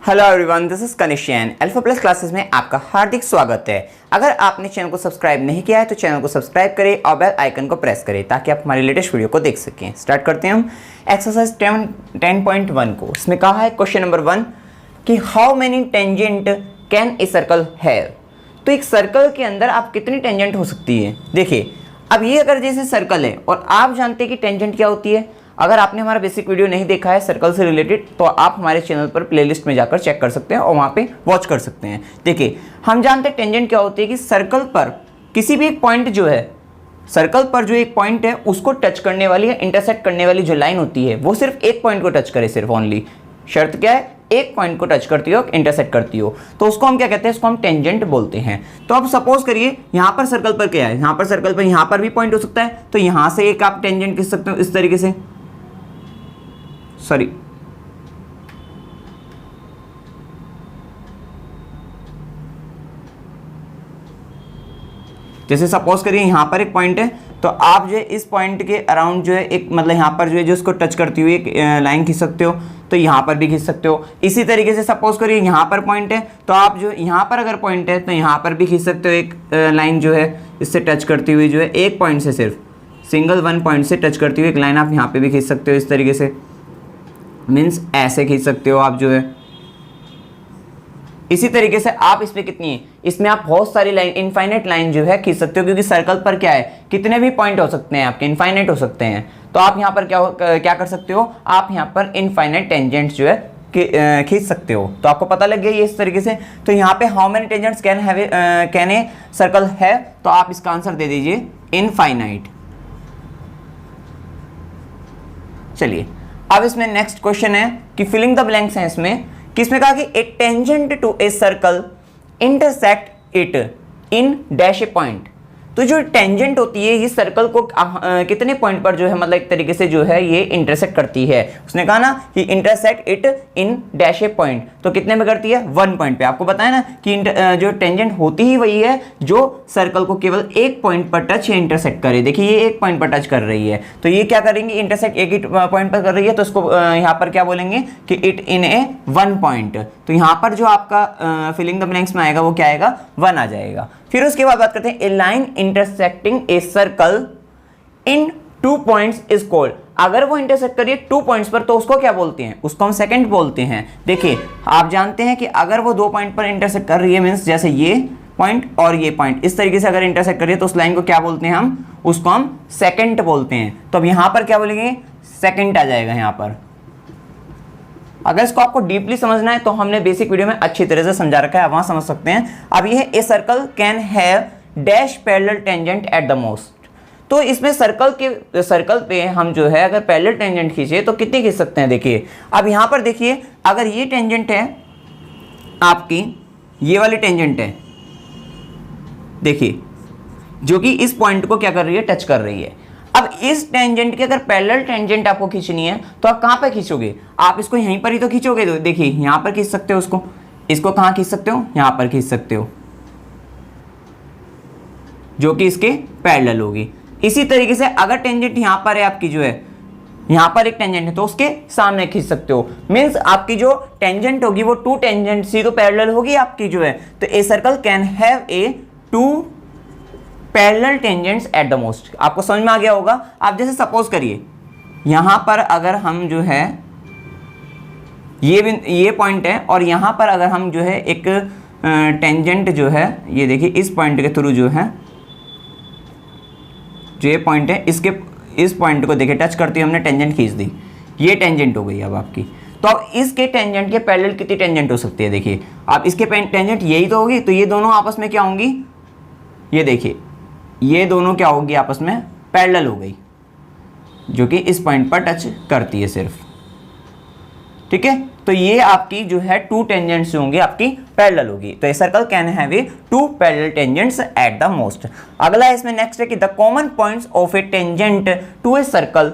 Hello everyone, this is कनिशियन। Alpha plus classes में आपका हार्दिक स्वागत है। अगर आपने चैनल को सब्सक्राइब नहीं किया है तो चैनल को सब्सक्राइब करें और बेल आइकन को प्रेस करें ताकि आप हमारी लेटेस्ट वीडियो को देख सकें। स्टार्ट करते हैं हम एक्सरसाइज 10.1 को। इसमें कहा है क्वेश्चन नंबर 1 कि how many tangent can a circle have. तो एक सर्कल के अंदर आप कितनी टेंजेंट हो सकती है। देखिए, अब ये अगर जैसे सर्कल है और आप जानते हैं कि टेंजेंट क्या होती है। अगर आपने हमारा बेसिक वीडियो नहीं देखा है सर्कल से रिलेटेड तो आप हमारे चैनल पर प्लेलिस्ट में जाकर चेक कर सकते हैं और वहाँ पे वॉच कर सकते हैं। देखिए, हम जानते हैं टेंजेंट क्या होती है कि सर्कल पर किसी भी एक पॉइंट जो है, सर्कल पर जो एक पॉइंट है उसको टच करने वाली या इंटरसेक्ट करने वाली जो लाइन होती है वो सिर्फ एक पॉइंट को टच करे, सिर्फ ओनली। शर्त क्या है, एक पॉइंट को टच करती हो, इंटरसेक्ट करती हो, तो उसको हम क्या कहते हैं, इसको हम टेंजेंट बोलते हैं। तो अब सपोज करिए यहाँ पर सर्कल पर क्या है, यहाँ पर सर्कल पर यहाँ पर भी पॉइंट हो सकता है, तो यहाँ से एक आप टेंजेंट खींच सकते हो इस तरीके से। सॉरी, जैसे सपोज करिए यहाँ पर एक पॉइंट है तो आप जो है इस पॉइंट के अराउंड जो है एक मतलब यहाँ पर जो है जो इसको टच करती हुई एक लाइन खींच सकते हो, तो यहाँ पर भी खींच सकते हो। इसी तरीके से सपोज करिए यहाँ पर पॉइंट है तो आप जो यहाँ पर अगर पॉइंट है तो यहाँ पर भी खींच सकते हो एक लाइन जो है इससे टच करती हुई, जो है एक पॉइंट से सिर्फ सिंगल वन पॉइंट से टच करती हुई एक लाइन आप यहाँ पे भी खींच सकते हो इस तरीके से। मीन्स ऐसे खींच सकते हो आप जो है। इसी तरीके से आप इसमें कितनी है, इसमें आप बहुत सारी लाइन, इनफाइनाइट लाइन जो है खींच सकते हो, क्योंकि सर्कल पर क्या है, कितने भी पॉइंट हो सकते हैं आपके, इनफाइनाइट हो सकते हैं। तो आप यहाँ पर क्या कर सकते हो, आप यहाँ पर इनफाइनाइट टेंजेंट जो है खींच सकते हो। तो आपको पता लग गया ये इस तरीके से। तो यहाँ पे how many tangents can a circle है, तो आप इसका आंसर दे दीजिए इनफाइनाइट। चलिए, अब इसमें नेक्स्ट क्वेश्चन है कि फिलिंग द ब्लैंक्स है इसमें, किसमें कहा कि a tangent to a circle intersect it in dash a point. तो जो टेंजेंट होती है ये सर्कल को कितने पॉइंट पर जो है मतलब एक तरीके से जो है ये इंटरसेक्ट करती है। उसने कहा ना कि intersect it in dash a point, तो कितने में करती है, 1 पॉइंट पे। आपको बताया ना कि जो टेंजेंट होती ही वही है जो सर्कल को केवल एक पॉइंट पर टच या इंटरसेक्ट करे। देखिए, ये एक पॉइंट पर टच कर रही है तो ये क्या करेंगे, इंटरसेक्ट एक ही पॉइंट पर कर रही है, तो इसको यहाँ पर क्या बोलेंगे कि इट इन ए 1 पॉइंट। तो यहाँ पर जो आपका फिलिंग द ब्लैंक्स में आएगा वो क्या आएगा, 1 आ जाएगा। फिर उसके बाद बात करते हैं a line intersecting a circle in 2 points is called. अगर वो इंटरसेक्ट करिए 2 पॉइंट्स पर तो उसको क्या बोलते हैं, उसको हम सेकंड बोलते हैं। देखिए, आप जानते हैं कि अगर वो 2 पॉइंट पर इंटरसेक्ट कर रही है, मींस जैसे ये पॉइंट और ये पॉइंट इस तरीके से अगर इंटरसेक्ट करिए तो उस लाइन को क्या बोलते हैं, हम उसको हम सेकंड बोलते हैं। तो अब यहां पर क्या बोलेंगे, सेकंड आ जाएगा यहां पर। अगर इसको आपको डीपली समझना है तो हमने बेसिक वीडियो में अच्छी तरह से समझा रखा है, आप वहां समझ सकते हैं। अब ये ए circle can have dash parallel tangent at the most. तो इसमें सर्कल पे हम जो है अगर पैरेलल टेंजेंट खींचे तो कितनी खींच सकते हैं। देखिए, अब यहां पर देखिए, अगर ये टेंजेंट है आपकी, ये वाली टेंजेंट है, देखिए जो कि इस पॉइंट को क्या कर रही है, टच कर रही है। अब इस टेंजेंट की अगर पैरेलल टेंजेंट आपको खींचनी है तो आप कहां पर खींचोगे, आप इसको यहीं पर ही तो खींचोगे। तो देखिए, यहां पर खींच सकते हो इसको कहां खींच सकते हो, यहां पर खींच सकते हो, जो कि इसके पैरेलल होगी। इसी तरीके से अगर टेंजेंट यहां पर है आपकी, जो है यहां पर एक टेंजेंट है तो उसके सामने खींच सकते हो। मींस आपकी जो टेंजेंट होगी वो 2 टेंजेंट सी तो पैरेलल होगी आपकी जो है। तो a circle can have a 2 parallel tangents at the most. आपको समझ में आ गया होगा। आप जैसे सपोज करिए यहां पर अगर हम जो है ये पॉइंट है और यहां पर अगर हम जो है एक टेंजेंट जो है, ये देखिए इस पॉइंट के थ्रू जो है, जो ये पॉइंट है इस पॉइंट को देखिए टच करती हुई हमने टेंजेंट खींच दी, ये टेंजेंट हो गई अब आपकी। तो अब इसके टेंजेंट के पैरेलल कितनी टेंजेंट हो सकती है, देखिए अब इसके टेंजेंट यही तो होगी, तो ये दोनों आपस में क्या होंगी, ये देखिए ये दोनों क्या होगी, आपस में पैरेलल हो गई, जो कि इस पॉइंट पर टच करती है सिर्फ। ठीक है, तो ये आपकी जो है 2 टेंजेंट्स जो होंगी आपकी पैरेलल होगी। तो a circle can have a 2 parallel tangents at the most. अगला इसमें नेक्स्ट है कि the common points of a tangent to a circle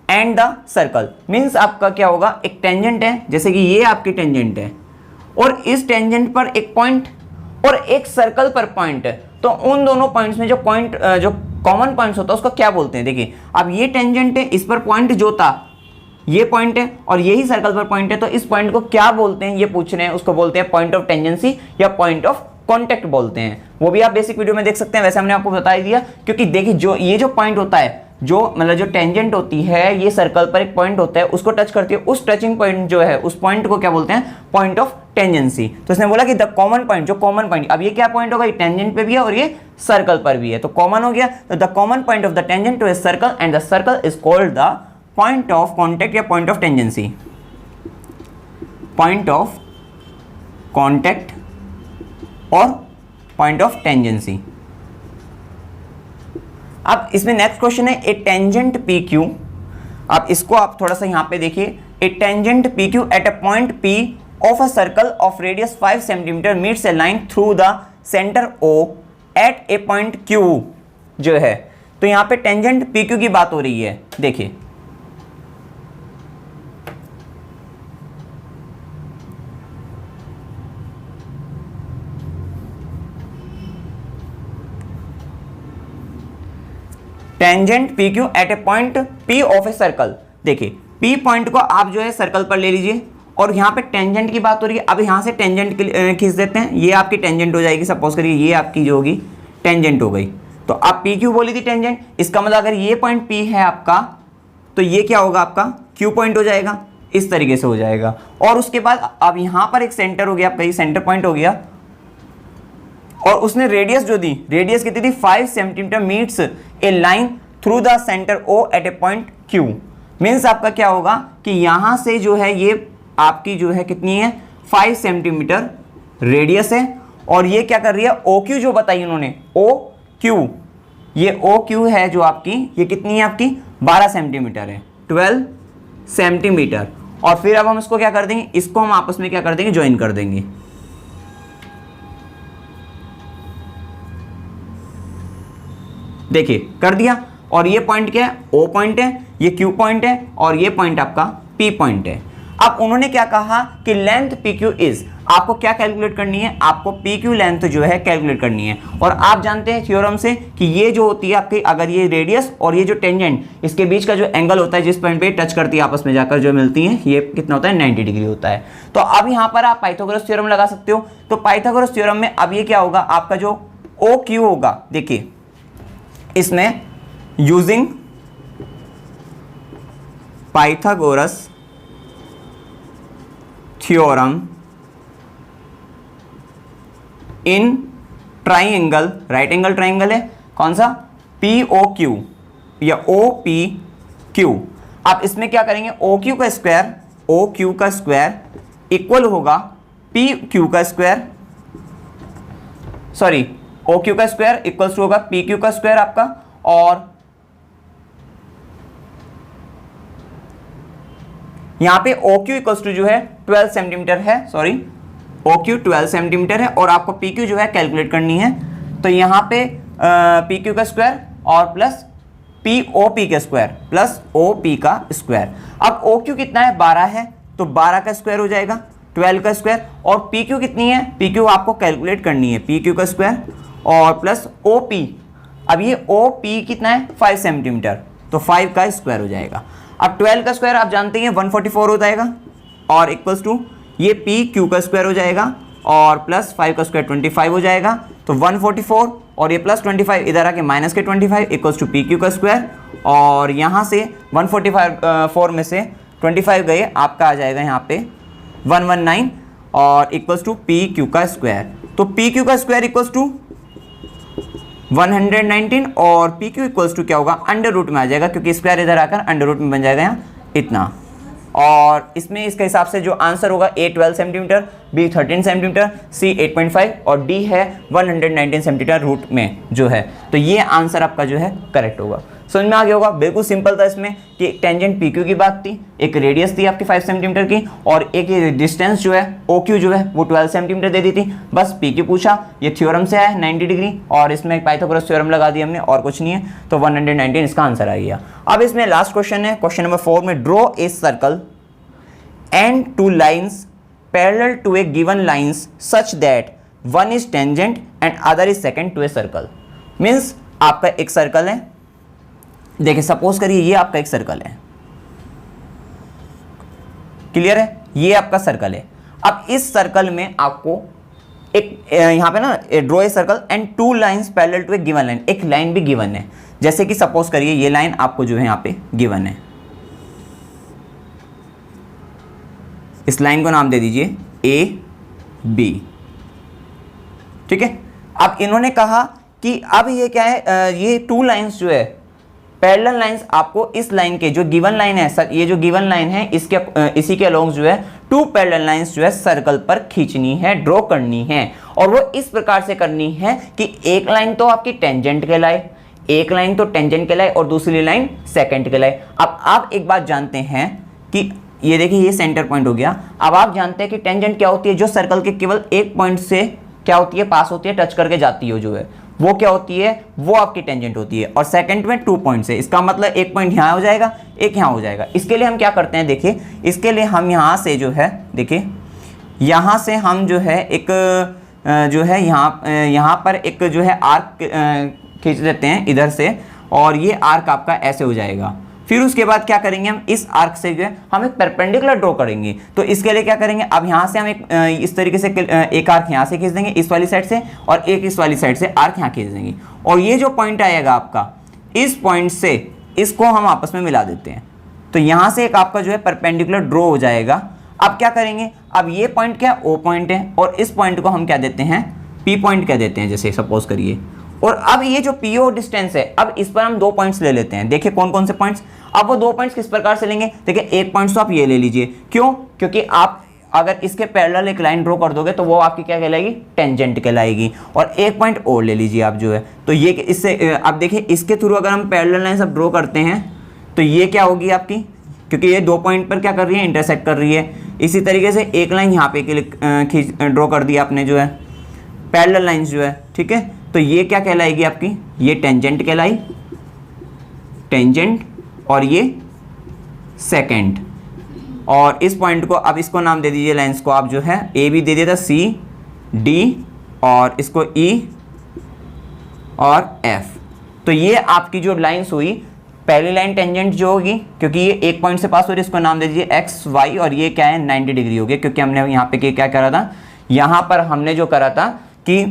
and the circle. Means आपका क्या होगा, एक टेंजेंट है, जैसे कि ये आपकी टेंजेंट है और इस टेंजेंट पर एक पॉइंट और एक सर्कल पर पॉइंट है, तो उन दोनों पॉइंट्स में जो कॉमन पॉइंट्स होता है उसको क्या बोलते हैं। देखिए, अब ये टेंजेंट है, इस पर पॉइंट जो था ये पॉइंट है और यही सर्कल पर पॉइंट है, तो इस पॉइंट को क्या बोलते हैं ये पूछ रहे हैं, उसको बोलते हैं पॉइंट ऑफ टेंजेंसी या पॉइंट ऑफ कॉन्टेक्ट बोलते हैं। वो भी आप बेसिक वीडियो में देख सकते हैं, वैसे हमने आपको बता ही दिया। क्योंकि देखिए जो ये जो पॉइंट होता है, जो मतलब जो टेंजेंट होती है, ये सर्कल पर एक पॉइंट होता है, उसको टच करती है, उस टचिंग पॉइंट जो है उस पॉइंट को क्या बोलते हैं, पॉइंट ऑफ टेंजेंसी। तो इसने बोला कि द कॉमन पॉइंट, जो कॉमन पॉइंट, अब ये क्या पॉइंट होगा, ये टेंजेंट पे भी है और ये सर्कल पर भी है, तो कॉमन हो गया। तो the common point of the tangent to a circle and the circle is called the point of contact या point of tangency, point of contact और पॉइंट ऑफ टेंजेंसी। अब इसमें नेक्स्ट क्वेश्चन है ए टेंजेंट पी क्यू। अब इसको आप थोड़ा सा यहां पे देखिए, a tangent P Q at a point P of a circle of radius 5 centimetre meets a line through the centre O at a point Q जो है। तो यहां पे टेंजेंट पी क्यू की बात हो रही है। देखिए tangent P Q at a point P of a circle. देखिए पी पॉइंट को आप जो है सर्कल पर ले लीजिए और यहाँ पे टेंजेंट की बात हो रही है। अब यहाँ से टेंजेंट खींच देते हैं, ये आपकी टेंजेंट हो जाएगी। सपोज करिए ये आपकी जो होगी टेंजेंट हो गई। तो आप पी क्यू बोली थी टेंजेंट, इसका मतलब अगर ये पॉइंट पी है आपका तो ये क्या होगा, आपका क्यू पॉइंट हो जाएगा, इस तरीके से हो जाएगा। और उसके बाद अब यहाँ पर एक सेंटर हो गया आपका, ये सेंटर पॉइंट हो गया और उसने रेडियस जो दी, रेडियस कितनी थी 5 centimetre meets a line through the centre O at a point Q. Means आपका क्या होगा कि यहां से जो है ये आपकी जो है कितनी है 5 सेंटीमीटर रेडियस है और ये क्या कर रही है ओ क्यू जो बताई उन्होंने, ओ क्यू, ये ओ क्यू है जो आपकी, ये कितनी है आपकी 12 सेंटीमीटर है, 12 सेंटीमीटर। और फिर अब हम इसको क्या कर देंगे, इसको हम आपस में क्या कर देंगे, ज्वाइन कर देंगे। देखिए कर दिया। और ये पॉइंट क्या है, ओ पॉइंट है, ये क्यू पॉइंट है और ये पॉइंट आपका पी पॉइंट है। अब उन्होंने क्या कहा कि लेंथ पी क्यू इज, आपको क्या कैलकुलेट करनी है, आपको पी क्यू लेंथ जो है कैलकुलेट करनी है। और आप जानते हैं थ्योरम से कि ये जो होती है आपकी, अगर ये रेडियस और ये जो टेंजेंट, इसके बीच का जो एंगल होता है जिस पॉइंट पे टच करती है आपस में जाकर जो मिलती है, ये कितना होता है 90 डिग्री होता है। तो अब यहाँ पर आप पाइथागोरस थ्योरम लगा सकते हो। तो पाइथागोरस थ्योरम में अब ये क्या होगा, आपका जो ओ क्यू होगा, देखिए इसमें using Pythagoras theorem in triangle, right angle triangle है कौन सा, पी ओ क्यू या ओ पी क्यू। आप इसमें क्या करेंगे, ओ क्यू का स्क्वायर, ओ क्यू का स्क्वायर इक्वल होगा पी क्यू का स्क्वायर, सॉरी ओ क्यू का स्क्वायर इक्वल्स टू होगा पी क्यू का स्क्वायर आपका। और यहां पे ओ क्यू इक्वल्स टू जो है 12 सेंटीमीटर है, सॉरी ओ क्यू 12 सेंटीमीटर है और आपको पी क्यू जो है कैलकुलेट करनी है। तो यहां पे पी क्यू का स्क्वायर और प्लस पी ओ पी का स्क्वायर प्लस ओ पी का स्क्वायर। अब ओ क्यू कितना है 12 है, तो 12 का स्क्वायर हो जाएगा 12 का स्क्वायर। और पी क्यू कितनी है, पी क्यू आपको कैलकुलेट करनी है, पी क्यू का स्क्वायर और प्लस ओ पी। अब ये ओ पी कितना है 5 सेंटीमीटर, तो 5 का स्क्वायर हो जाएगा। अब 12 का स्क्वायर आप जानते हैं 144 हो जाएगा और इक्वल्स टू ये पी क्यू का स्क्वायर हो जाएगा और प्लस 5 का स्क्वायर 25 हो जाएगा। तो 144 और ये प्लस 25 इधर आके माइनस के 25 इक्वल्स टू पी क्यू का स्क्वायर। और यहाँ से 144 में से 25 गए, आपका आ जाएगा यहाँ पे 119 और इक्वल्स टू पी क्यू का स्क्वायर। तो पी क्यू का स्क्वायर इक्वल्स टू 119 और पी क्यू इक्वल्स टू क्या होगा, अंडर रूट में आ जाएगा क्योंकि स्क्वायर इधर आकर अंडर रूट में बन जाएगा यहाँ इतना। और इसमें इसके हिसाब से जो आंसर होगा ए 12 सेंटीमीटर, बी 13 सेंटीमीटर, सी 8.5 और डी है 119 सेंटीमीटर रूट में जो है। तो ये आंसर आपका जो है करेक्ट होगा। समझ में आ गया होगा, बिल्कुल सिंपल था इसमें कि टेंजेंट पी क्यू की बात थी, एक रेडियस थी आपकी 5 सेंटीमीटर की और एक डिस्टेंस जो है ओ क्यू जो है वो 12 सेंटीमीटर दे दी थी। बस पी क्यू पूछा, ये थ्योरम से आया 90 डिग्री और इसमें पाइथागोरस थ्योरम लगा दी हमने और कुछ नहीं है। तो 119 इसका आंसर आ गया। अब इसमें लास्ट क्वेश्चन है, क्वेश्चन नंबर 4 में draw a circle and 2 lines parallel to a given lines such that one is tangent and other is second to a circle. Means आपका एक सर्कल है, देखिए सपोज करिए ये आपका एक सर्कल है, क्लियर है, ये आपका सर्कल है। अब इस सर्कल में आपको एक यहाँ पे ना draw a circle and 2 lines parallel to a given line, एक लाइन भी गिवन है, जैसे कि सपोज करिए ये लाइन आपको जो है यहाँ पे गिवन है, इस लाइन को नाम दे दीजिए ए बी, ठीक है। अब इन्होंने कहा कि अब ये क्या है, ये 2 लाइंस जो है पैरेलल लाइंस आपको इस लाइन के जो गिवन लाइन है सर, ये जो गिवन लाइन है इसके इसी के अलोंग जो है 2 पैरेलल लाइंस जो है सर्कल पर खींचनी है, ड्रॉ करनी है, और वो इस प्रकार से करनी है कि एक लाइन तो आपकी टेंजेंट कहलाए, एक लाइन तो टेंजेंट कहलाए और दूसरी लाइन सेकंड कहलाए। अब आप एक बात जानते हैं कि ये देखिए ये सेंटर पॉइंट हो गया। अब आप जानते हैं कि टेंजेंट क्या होती है, जो सर्कल के केवल एक पॉइंट से क्या होती है, पास होती है, टच करके जाती है, जो है वो क्या होती है, वो आपकी टेंजेंट होती है। और सेकंड में 2 पॉइंट से, इसका मतलब एक पॉइंट यहाँ हो जाएगा, एक यहाँ हो जाएगा। इसके लिए हम क्या करते हैं, देखिए इसके लिए हम यहाँ से जो है, देखिए यहाँ से हम जो है एक जो है यहाँ पर एक जो है आर्क खींच देते हैं इधर से, और ये आर्क आपका ऐसे हो जाएगा। फिर उसके बाद क्या करेंगे, हम इस आर्क से जो है हम एक परपेंडिकुलर ड्रॉ करेंगे। तो इसके लिए क्या करेंगे, अब यहाँ से हम एक इस तरीके से एक आर्क यहाँ से खींच देंगे इस वाली साइड से, और एक इस वाली साइड से आर्क यहाँ खींच देंगे, और ये जो पॉइंट आएगा आपका, इस पॉइंट से इसको हम आपस में मिला देते हैं। तो यहाँ से एक आपका जो है परपेंडिकुलर ड्रॉ हो जाएगा। अब क्या करेंगे, अब ये पॉइंट क्या है, ओ पॉइंट है, और इस पॉइंट को हम क्या देते हैं, पी पॉइंट कह देते हैं, जैसे सपोज करिए। और अब ये जो पीओ डिस्टेंस है, अब इस पर हम 2 पॉइंट्स ले लेते हैं। देखिए कौन कौन से पॉइंट्स। अब वो 2 पॉइंट्स किस प्रकार से लेंगे, देखिए एक पॉइंट तो आप ये ले लीजिए, क्यों, क्योंकि आप अगर इसके पैरेलल एक लाइन ड्रॉ कर दोगे तो वो आपकी क्या कहलाएगी, टेंजेंट कहलाएगी। और एक पॉइंट और ले लीजिए आप जो है, तो ये इससे अब देखिए इसके थ्रू अगर हम पैरेलल लाइन सब ड्रॉ करते हैं तो ये क्या होगी आपकी, क्योंकि ये 2 पॉइंट पर क्या कर रही है, इंटरसेक्ट कर रही है। इसी तरीके से एक लाइन यहाँ पे ड्रॉ कर दी आपने जो है पैरेलल लाइंस जो है, ठीक है। तो ये क्या कहलाएगी आपकी, ये टेंजेंट कहलाई, टेंजेंट, और ये सेकंड। और इस पॉइंट को अब इसको नाम दे दीजिए, लाइंस को आप जो है ए बी दे दिया था, सी डी, और इसको ई और एफ। तो ये आपकी जो लाइंस हुई, पहली लाइन टेंजेंट जो होगी, क्योंकि ये एक पॉइंट से पास हो रही है, इसको नाम दे दीजिए एक्स वाई, और ये क्या है 90 डिग्री हो गया, क्योंकि हमने यहाँ पे क्या करा था, यहाँ पर हमने जो करा था कि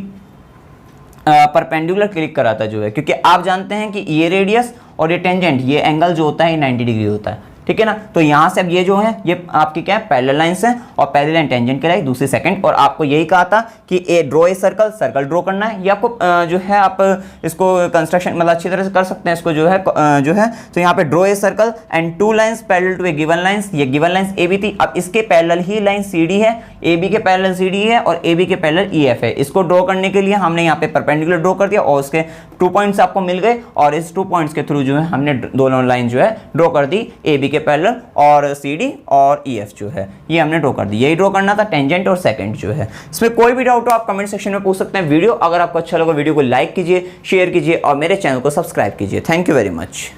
परपेंडिकुलर क्लिक करा था जो है, क्योंकि आप जानते हैं कि ये रेडियस और ये टेंजेंट, ये एंगल जो होता है 90 डिग्री होता है, ठीक है ना। तो यहाँ से अब ये जो है ये आपकी क्या है, पैरेलल लाइंस है, और पहली लाइन टेंजेंट कहलाई, दूसरी सेकंड। और आपको यही कहा था कि a draw a circle, circle draw करना है। ये आपको जो है आप इसको कंस्ट्रक्शन मतलब अच्छी तरह से कर सकते हैं इसको जो है तो यहाँ पे draw a circle and 2 lines parallel to a given lines. ये गिवन लाइंस ए बी थी, अब इसके पैरेलल ही लाइन सी डी है, ए बी के पैरेलल सी डी है, और ए बी के पैरेलल ई एफ है। इसको ड्रॉ करने के लिए हमने यहाँ पे परपेंडिकुलर ड्रॉ कर दिया, और उसके 2 पॉइंट्स आपको मिल गए, और इस 2 पॉइंट्स के थ्रू जो है हमने दोनों लाइन जो है ड्रॉ कर दी, ए बी के पैरेलल और सी डी और ई एफ जो है ये हमने ड्रॉ कर दी। यही ड्रॉ करना था, टेंजेंट और सेकंड जो है। इसमें कोई भी डाउट हो आप कमेंट सेक्शन में पूछ सकते हैं। वीडियो अगर आपको अच्छा लगा, वीडियो को लाइक कीजिए, शेयर कीजिए, और मेरे चैनल को सब्सक्राइब कीजिए। Thank you very much.